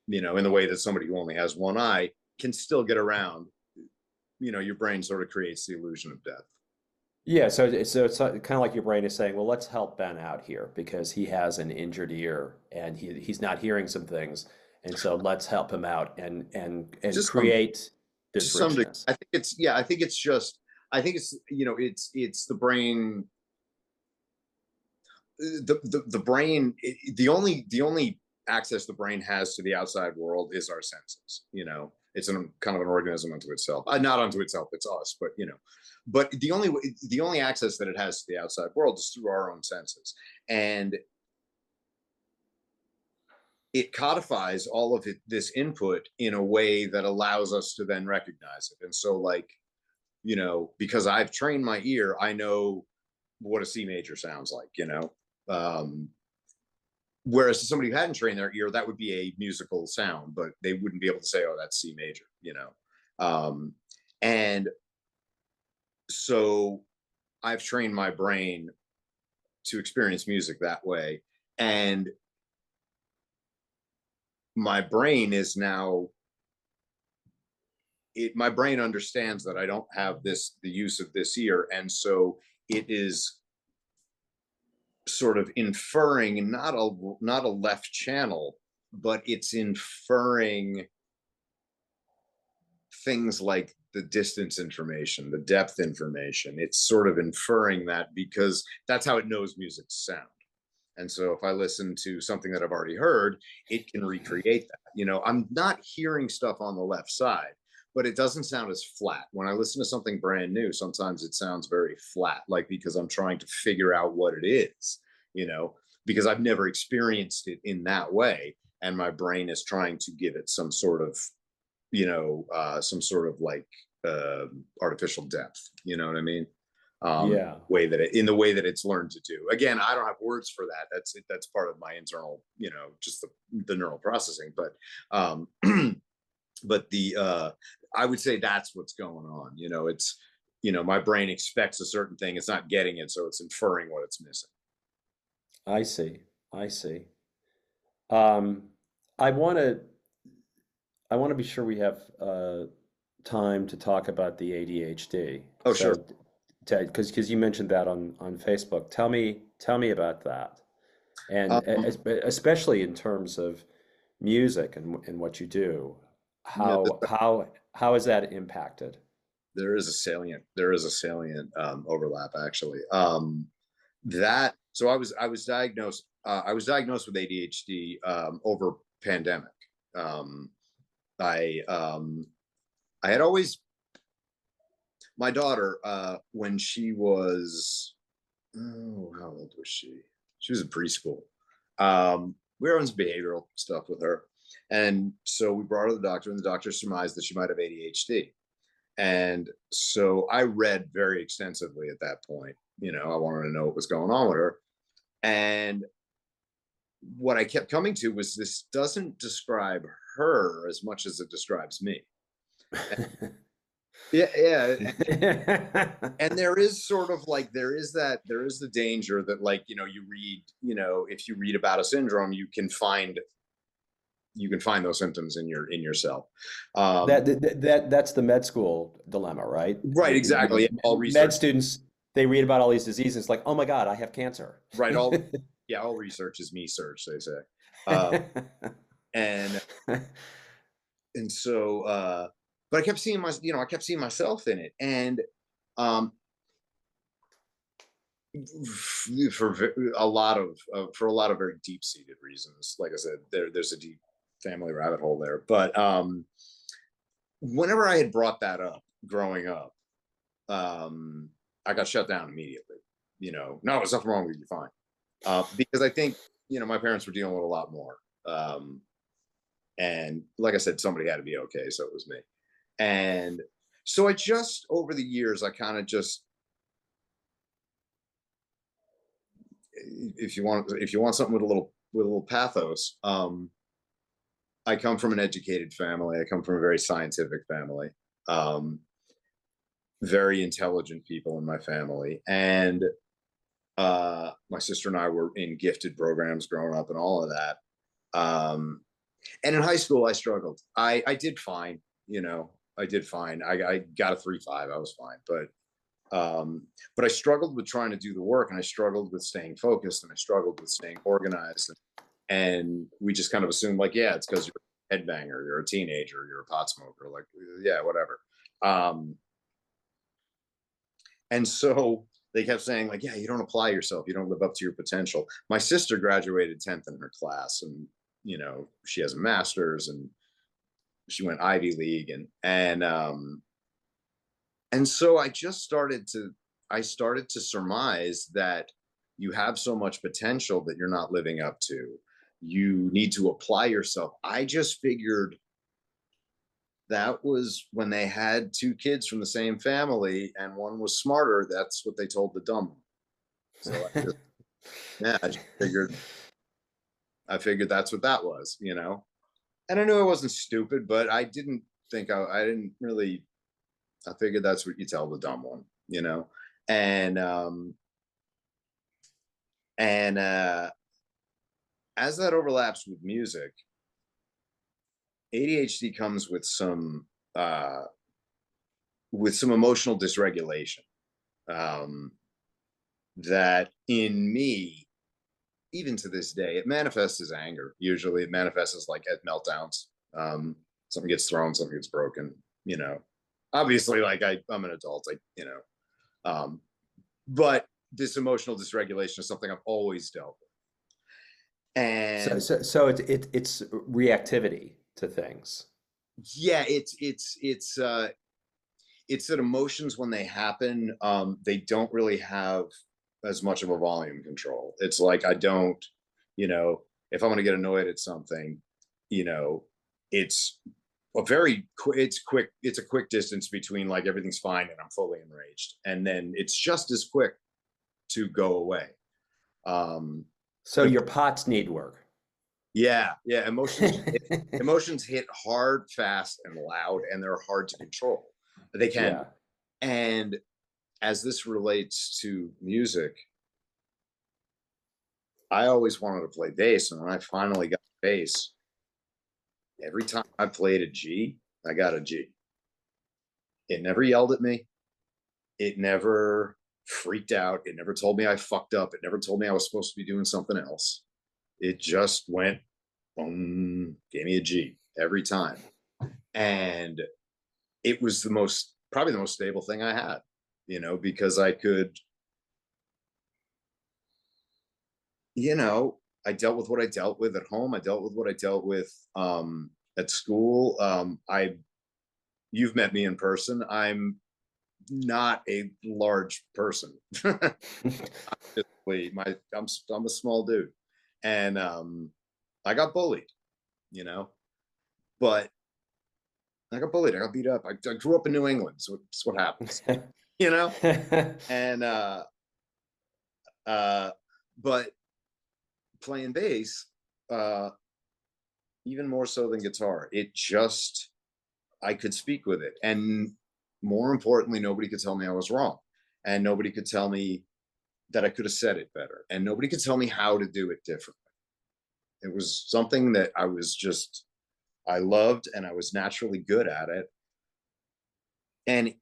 you know, in the way that somebody who only has one eye can still get around. You know, your brain sort of creates the illusion of depth. yeah, so it's kind of like your brain is saying, well, let's help Ben out here because he has an injured ear and he's not hearing some things, and so let's help him out and Just some create to this some degree. richness. I think it's yeah, I think it's just I think it's you know, it's the brain the brain the only access the brain has to the outside world is our senses, you know. It's kind of an organism unto itself, not unto itself, it's us, but you know, but the only access that it has to the outside world is through our own senses. And it codifies all of this input in a way that allows us to then recognize it. And so like, you know, because I've trained my ear, I know what a C major sounds like, you know. Whereas to somebody who hadn't trained their ear, that would be a musical sound, but they wouldn't be able to say, "Oh, that's C major," you know. And so I've trained my brain to experience music that way, and my brain is now my brain understands that I don't have the use of this ear, and so it is sort of inferring not a left channel, but it's inferring things like the distance information, the depth information. It's sort of inferring that because that's how it knows music to sound. And so if I listen to something that I've already heard, it can recreate that. You know, I'm not hearing stuff on the left side, but it doesn't sound as flat. When I listen to something brand new, sometimes it sounds very flat, like because I'm trying to figure out what it is, you know, because I've never experienced it in that way. And my brain is trying to give it some sort of, you know, some sort of like artificial depth. You know what I mean? Yeah. in the way that it's learned to do. Again, I don't have words for that. That's part of my internal, just the neural processing. But but I would say that's what's going on. It's my brain expects a certain thing, it's not getting it, so it's inferring what it's missing. I see. I see. Um, I want to I want to be sure we have time to talk about the ADHD. Oh, sure. So, because you mentioned that on Facebook, tell me about that, and Um, especially in terms of music and what you do, yeah, how has that impacted? there is a salient overlap, actually. That so I was diagnosed with ADHD over pandemic. Um, I I had always my daughter, when she was, oh, how old was she? She was in preschool. We were on some behavioral stuff with her, and so we brought her to the doctor, and the doctor surmised that she might have ADHD. And so I read very extensively at that point. I wanted to know what was going on with her. And what I kept coming to was, this doesn't describe her as much as it describes me. Yeah, yeah. And there is sort of like, there is the danger that, like, if you read about a syndrome, you can find those symptoms in yourself. That's the med school dilemma, right? Right, exactly. All Med research. students, they read about all these diseases, like, oh my God, I have cancer. Right, all research is me search, they say. uh, and and so but I kept seeing myself in it. And um for a lot of very deep seated reasons. Like I said, there's a deep family rabbit hole there. But whenever I had brought that up growing up, I got shut down immediately. No, there's nothing wrong with you, fine. Because I think my parents were dealing with a lot more. And like I said, somebody had to be okay, so it was me. And so I just, over the years, I kind of just, if you want something with a little pathos, I come from an educated family. I come from a very scientific family. Um, very intelligent people in my family, and my sister and I were in gifted programs growing up and all of that. And in high school, I struggled. I did fine. I did fine. I got a 3.5. I was fine, but I struggled with trying to do the work, and I struggled with staying focused, and I struggled with staying organized. And we just kind of assumed, like, yeah, it's because you're a headbanger, you're a teenager, you're a pot smoker, like, yeah, whatever. Um, and so they kept saying, like, yeah, you don't apply yourself, you don't live up to your potential. My sister graduated 10th in her class, and she has a master's, and she went Ivy League, and so I started to surmise that you have so much potential that you're not living up to. You need to apply yourself. I just figured that was when they had two kids from the same family and one was smarter. That's what they told the dumb one. So yeah, I figured that's what that was. And I knew I wasn't stupid, but I didn't really, I figured that's what you tell the dumb one. And and as that overlaps with music, ADHD comes uh with some emotional dysregulation, um that in me, even to this day, it manifests as anger. Usually it manifests as, like, at meltdowns. Something gets thrown, something gets broken, obviously, like, I'm an adult, um but this emotional dysregulation is something I've always dealt with. So, And so, so it's reactivity to things. yeah, it's that emotions, when they happen, they don't really have as much of a volume control. It's like, I don't, you know, if I'm going to get annoyed at something, you know, it's a very quick, it's quick, it's a quick distance between like everything's fine and I'm fully enraged, and then it's just as quick to go away. um So your pots need work. yeah, emotions hit hard, fast, and loud, and they're hard to control. They can be. Yeah. And as this relates to music, I always wanted to play bass, and when I finally got bass, every time I played a G, I got a G. It never yelled at me. It never freaked out. It never told me I fucked up. It never told me I was supposed to be doing something else. It just went, boom, gave me a G every time. And it was probably the most stable thing I had, because I could, I dealt with what I dealt with at home. I dealt with what I dealt with at school. You've met me in person. I'm not a large person. I'm a small dude, and I got bullied, you know, but I got bullied. I got beat up. I grew up in New England, so it's what happens, you know. And but playing bass, even more so than guitar, I could speak with it, and more importantly, nobody could tell me I was wrong, and nobody could tell me that I could have said it better, and nobody could tell me how to do it differently. It was something that I loved, and I was naturally good at it, and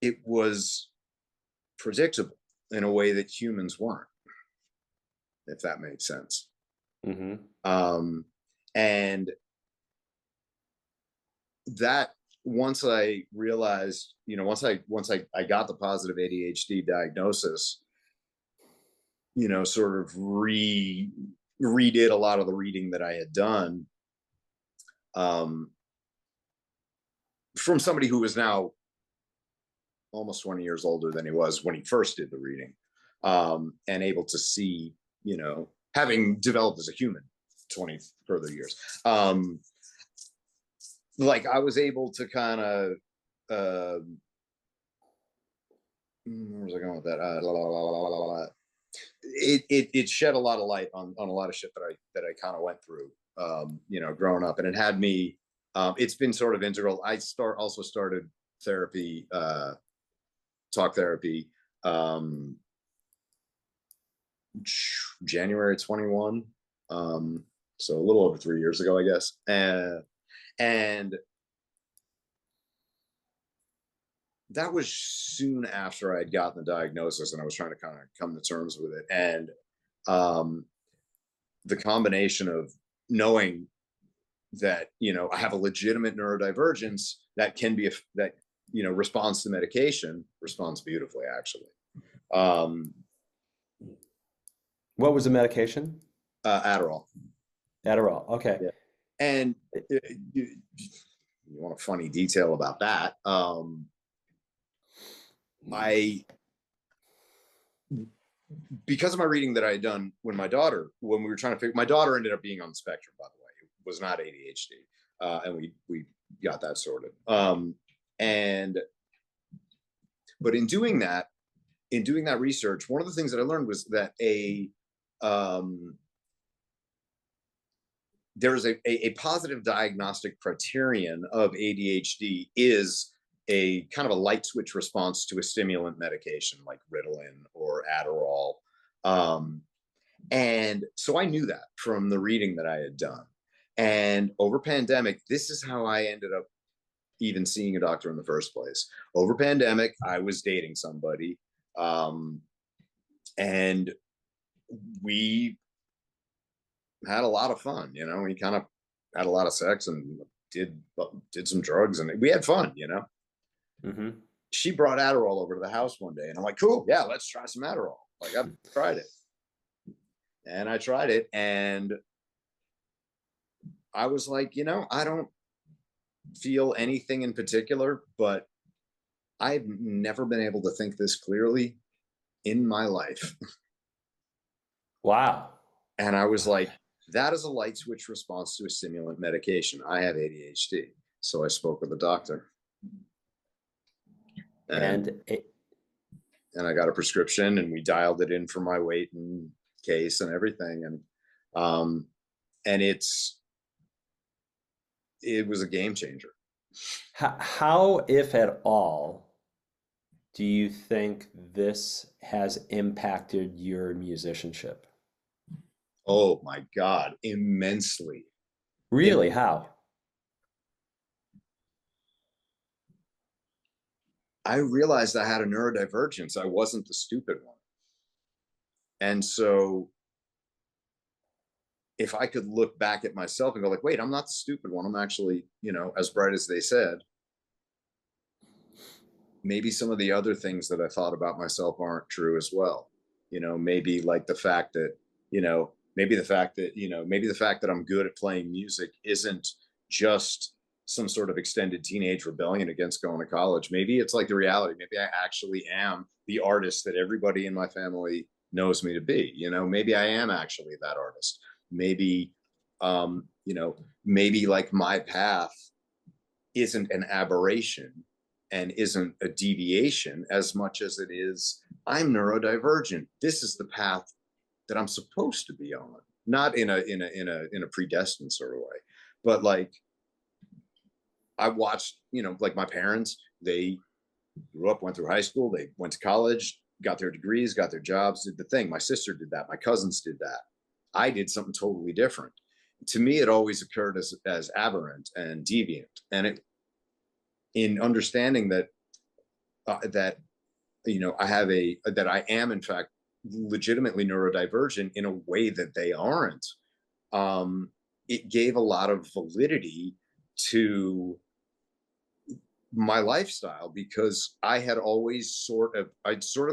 it was predictable in a way that humans weren't, if that made sense. Mm-hmm. And that, once I realized, once I got the positive ADHD diagnosis, sort of redid a lot of the reading that I had done, from somebody who is now almost 20 years older than he was when he first did the reading, and able to see, having developed as a human 20 further years, like I was able to kind of, where was I going with that? It shed a lot of light on a lot of shit that I kind of went through, growing up, and it had me. It's been sort of integral. I also started therapy, talk therapy, January 21. So a little over 3 years ago, I guess. And that was soon after I had gotten the diagnosis, and I was trying to kind of come to terms with it. And the combination of knowing that, I have a legitimate neurodivergence that can be, that, responds to medication, responds beautifully, actually. What was the medication? Adderall. Adderall. Okay. Yeah. And you want a funny detail about that? Because of my reading that I had done when we were trying to figure, my daughter ended up being on the spectrum, by the way. It was not ADHD. And we got that sorted. But in doing that research, one of the things that I learned was that there is a positive diagnostic criterion of ADHD is a kind of a light switch response to a stimulant medication like Ritalin or Adderall. And so I knew that from the reading that I had done. And over pandemic, this is how I ended up even seeing a doctor in the first place. Over pandemic, I was dating somebody, and we had a lot of fun. We kind of had a lot of sex and did some drugs, and we had fun. Mm-hmm. She brought Adderall over to the house one day, and I'm like, cool, yeah, let's try some Adderall. Like, I've tried it. And I tried it, and I was like, I don't feel anything in particular, but I've never been able to think this clearly in my life. Wow. And I was like, that is a light switch response to a stimulant medication. I have ADHD. So I spoke with a doctor, and And it, I got a prescription, and we dialed it in for my weight and case and everything. Um, and it was a game changer. how, if at all, do you think this has impacted your musicianship? Oh my God, immensely. Really, how? I realized I had a neurodivergence. I wasn't the stupid one. And so if I could look back at myself and go like, wait, I'm not the stupid one. I'm actually, as bright as they said. Maybe some of the other things that I thought about myself aren't true as well. Maybe like the fact that, maybe the fact that I'm good at playing music isn't just some sort of extended teenage rebellion against going to college. Maybe it's like the reality. Maybe I actually am the artist that everybody in my family knows me to be. Maybe I am actually that artist. Maybe, maybe like my path isn't an aberration and isn't a deviation as much as it is I'm neurodivergent. This is the path that I'm supposed to be on, not in a predestined sort of way, but like I watched, like my parents, they grew up, went through high school, they went to college, got their degrees, got their jobs, did the thing. My sister did that. My cousins did that. I did something totally different. To me, it always occurred as aberrant and deviant. And in understanding that I am in fact legitimately neurodivergent in a way that they aren't. It gave a lot of validity to my lifestyle, because I'd sort of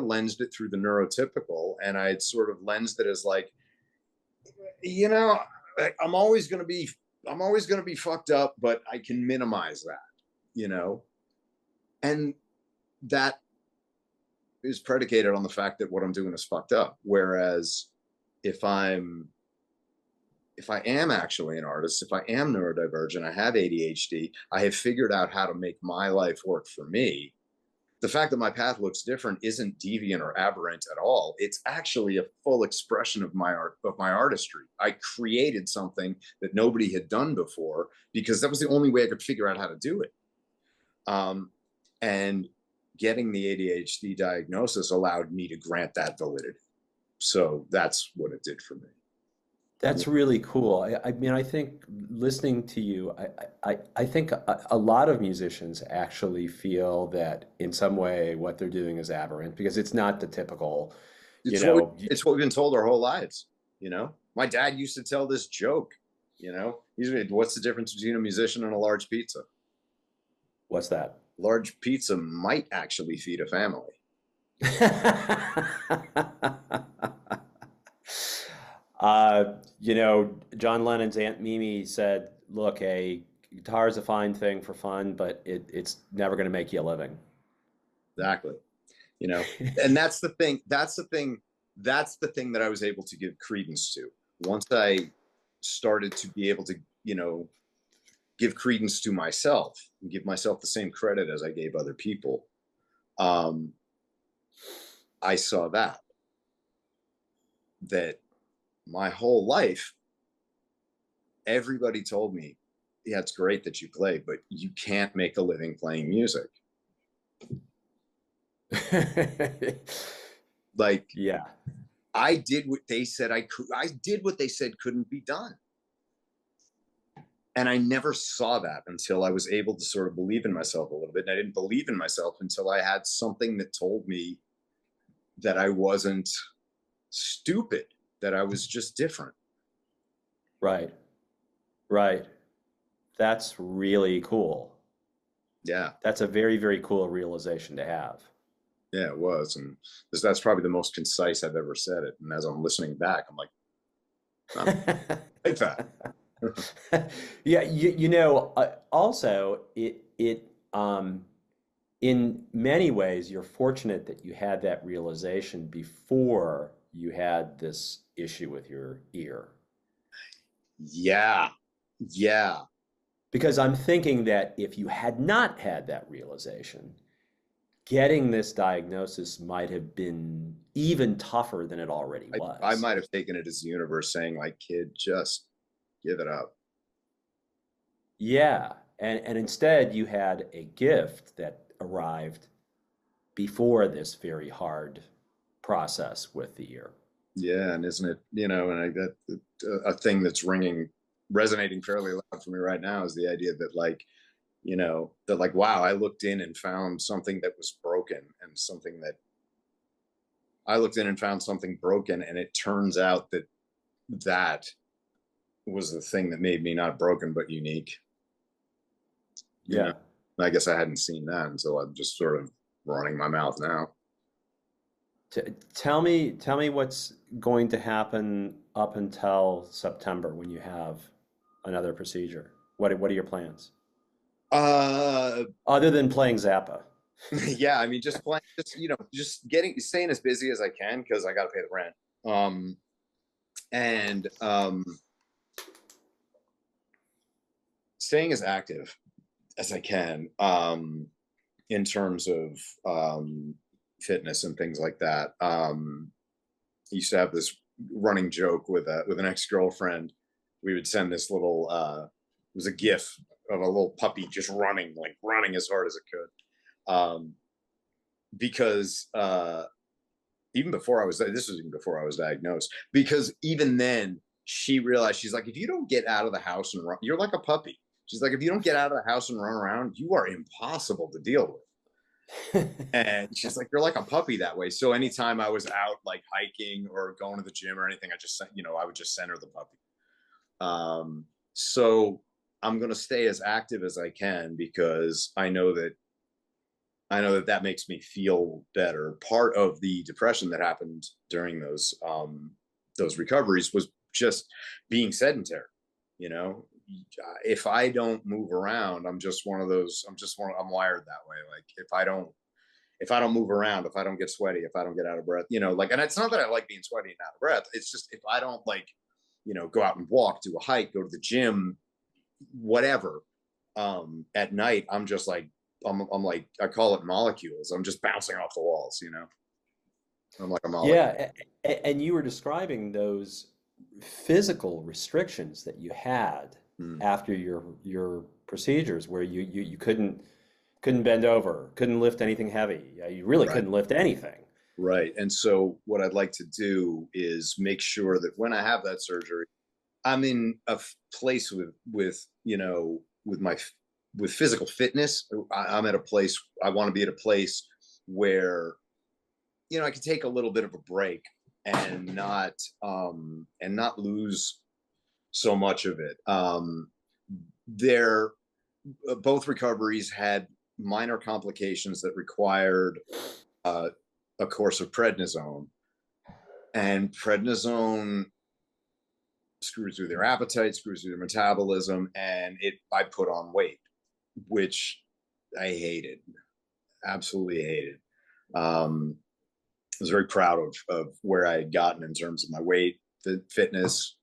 lensed it through the neurotypical, and I'd sort of lensed it as like, you know, I'm always going to be fucked up, but I can minimize that, you know, and that is predicated on the fact that what I'm doing is fucked up. Whereas if I am actually an artist, if I am neurodivergent, I have ADHD, I have figured out how to make my life work for me. The fact that my path looks different isn't deviant or aberrant at all. It's actually a full expression of my art, of my artistry. I created something that nobody had done before because that was the only way I could figure out how to do it. And getting the ADHD diagnosis allowed me to grant that validity. So that's what it did for me. That's really cool. I mean, I think listening to you, I think a lot of musicians actually feel that in some way what they're doing is aberrant because it's not the typical, you know, It's what we've been told our whole lives. My dad used to tell this joke. What's the difference between a musician and a large pizza? what's that? Large pizza might actually feed a family. John Lennon's Aunt Mimi said, "Look, a guitar is a fine thing for fun, but it's never going to make you a living." Exactly. And that's the thing. That's the thing. That's the thing that I was able to give credence to. Once I started to be able to, give credence to myself and give myself the same credit as I gave other people, I saw that my whole life, everybody told me, yeah, it's great that you play, but you can't make a living playing music. Like, Yeah. I did what they said I could. I did what they said couldn't be done. And I never saw that until I was able to sort of believe in myself a little bit. And I didn't believe in myself until I had something that told me that I wasn't stupid, that I was just different. Right. Right. That's really cool. Yeah. That's a very, very cool realization to have. Yeah, it was. And that's probably the most concise I've ever said it. And as I'm listening back, I'm like, I'm like that. Yeah, also in many ways you're fortunate that you had that realization before you had this issue with your ear. Yeah. Yeah. Because I'm thinking that if you had not had that realization, getting this diagnosis might have been even tougher than it already I was. might have taken it as the universe saying, like, kid, just give it up. Yeah. And instead, you had a gift that arrived before this very hard process with the ear. Yeah, and isn't it, and that a thing that's resonating fairly loud for me right now is the idea that, like, that, like, wow, I looked in and found something that was broken, and something that I looked in and found something broken, and it turns out that that was the thing that made me not broken but unique. You know, Yeah. I guess I hadn't seen that until I'm just sort of running my mouth now. Tell me what's going to happen up until September when you have another procedure. What are your plans? Uh, Other than playing Zappa. yeah, I mean, just playing, just staying as busy as I can because I got to pay the rent. Um, and staying as active as I can, in terms of fitness and things like that. I used to have this running joke with an ex girlfriend. We would send this little it was a GIF of a little puppy just running, like running as hard as it could, because even before I was this was even before I was diagnosed. Because even then, she realized, she's like, if you don't get out of the house and run, you're like a puppy. She's like, if you don't get out of the house and run around, you are impossible to deal with. And she's like, you're like a puppy that way. So anytime I was out, like, hiking or going to the gym or anything, I just sent, I would just send her the puppy. So I'm going to stay as active as I can because I know that makes me feel better. Part of the depression that happened during those recoveries was just being sedentary. You know, if I don't move around, I'm just one of those. I'm wired that way. Like, if I don't move around, if I don't get sweaty, if I don't get out of breath, like, and it's not that I like being sweaty and out of breath. It's just, if I don't, like, go out and walk, do a hike, go to the gym, whatever, at night, I'm just like, I'm like, I call it molecules. I'm just bouncing off the walls. I'm like a molecule. Yeah, and you were describing those physical restrictions that you had Mm, after your procedures where you couldn't bend over, couldn't lift anything heavy. You really right. couldn't lift anything. Right. And so what I'd like to do is make sure that when I have that surgery, I'm in a place with physical fitness. I'm at a place, I want to be at a place where, I can take a little bit of a break and not lose so much of it. There Both recoveries had minor complications that required uh, a course of prednisone, and prednisone screws through their appetite, screws through their metabolism, and I put on weight, which I hated, absolutely hated. I was very proud of where I had gotten in terms of my weight, fitness,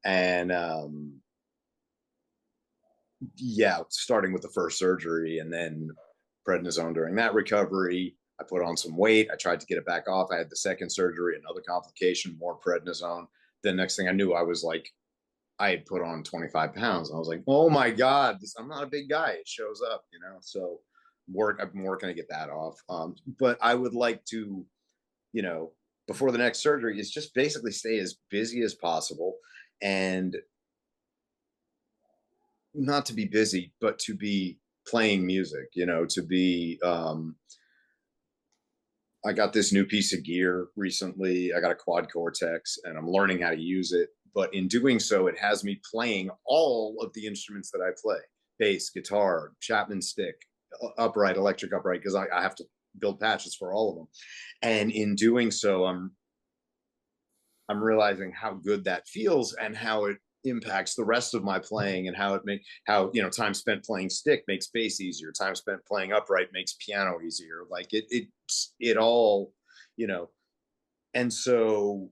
and yeah, starting with the first surgery and then prednisone during that recovery. I put on some weight. I tried to get it back off. I had the second surgery, another complication, more prednisone. Then next thing I knew, I had put on 25 pounds. And I was like, oh my God, I'm not a big guy. It shows up. So I've been working to get that off. But I would like to, you know, before the next surgery, is just basically stay as busy as possible, and not to be busy, but to be playing music, to be, I got this new piece of gear recently. I got a quad cortex and I'm learning how to use it. But in doing so, it has me playing all of the instruments that I play: bass, guitar, Chapman stick, upright, electric upright, because I have to build patches for all of them. And in doing so, I'm realizing how good that feels and how it impacts the rest of my playing, and time spent playing stick makes bass easier, time spent playing upright makes piano easier, like it all, you know and so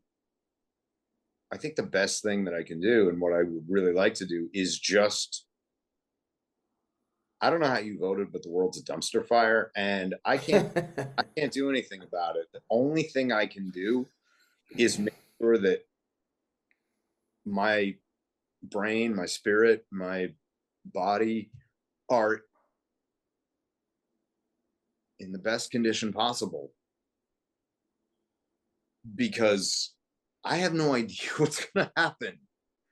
I think the best thing that I can do, and what I would really like to do, is just I don't know how you voted, but the world's a dumpster fire, and I can't do anything about it. The only thing I can do is make sure that my brain, my spirit, my body are in the best condition possible, because I have no idea what's going to happen.